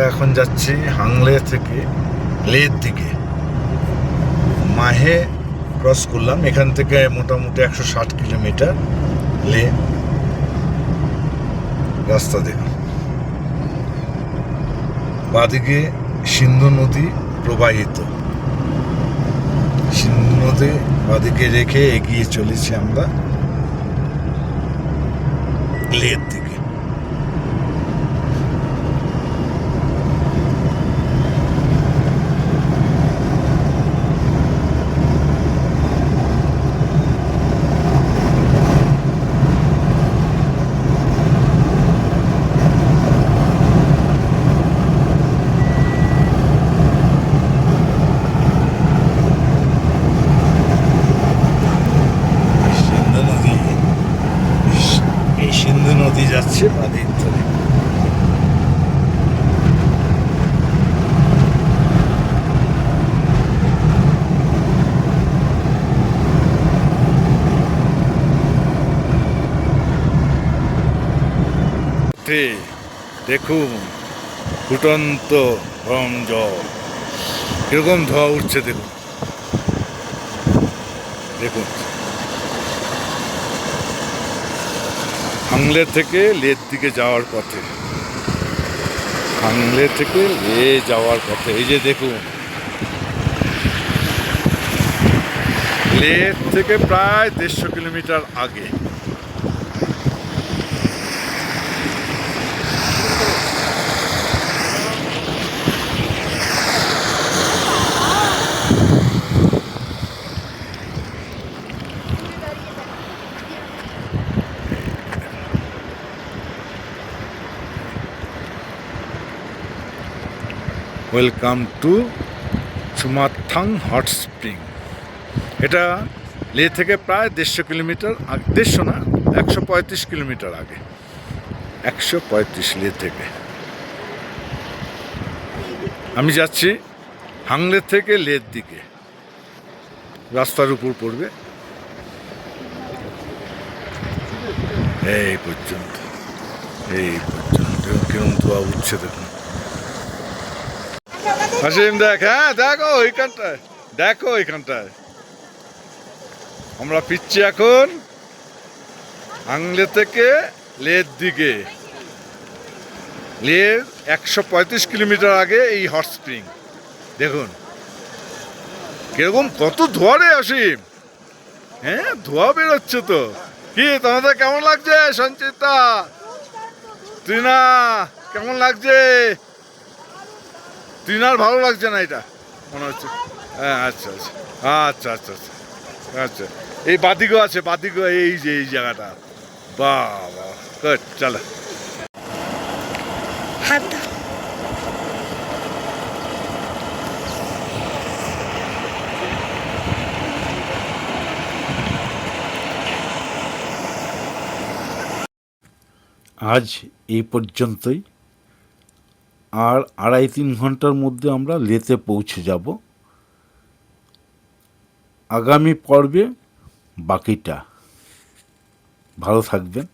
এখন যাচ্ছি হাংলে থেকে লের দিকে। মাহে ক্রস করলাম, এখান থেকে মোটামুটি 160 কিলোমিটার লে। রাস্তা দেখুন, বাদিকে সিন্ধু নদী প্রবাহিত। সিন্ধু নদী বাদিকে রেখে এগিয়ে চলেছি আমরা লের দিকে। সিন্ধু নদী যাচ্ছে বাদিক ধরে। দেখুন ফুটন্ত গরম জল কিরকম ধোয়া উঠছে, দেখুন দেখুন। হাংলে থেকে লের দিকে যাওয়ার পথে, হাংলে থেকে লে যাওয়ার পথে এই যে দেখুন, লের থেকে প্রায় 150 কিলোমিটার আগে। Welcome to Chumathang hot spring. এটা লে থেকে প্রায় 150 কিলোমিটার, 150 না, 135 কিলোমিটার আগে। 135 লে থেকে। আমি যাচ্ছি হাংলে থেকে লের দিকে, রাস্তার উপর পড়বে এই পর্যন্ত, এই পর্যন্ত কিরম ধোয়া উঠছে দেখুন। হাসিম দেখ, হ্যাঁ দেখো ওইখানটায়, দেখো ওইখানটায় আমরা ফিরছি এখন হাংলে থেকে লের দিকে। লের 135 কিলোমিটার আগে এই হট স্প্রিং। দেখুন কিরকম, কত ধোয়া রে অসীম। হ্যাঁ ধোয়া বেরোচ্ছে তো। কি তোমাদের কেমন লাগছে সঞ্চিতা, তৃণা কেমন লাগছে? তৃণার ভালো লাগছে না এটা মনে হচ্ছে। হ্যাঁ আচ্ছা আচ্ছা আচ্ছা আচ্ছা আচ্ছা আচ্ছা। এই বাদিকও আছে, বাদিকও এই যে এই জায়গাটা। বাহ বাহ, গুড, চলো। আজ এই পর্যন্তই। আর 2.5-3 ঘন্টার মধ্যে আমরা লেতে পৌঁছে যাব। আগামী পর্বে বাকিটা। ভালো থাকবেন।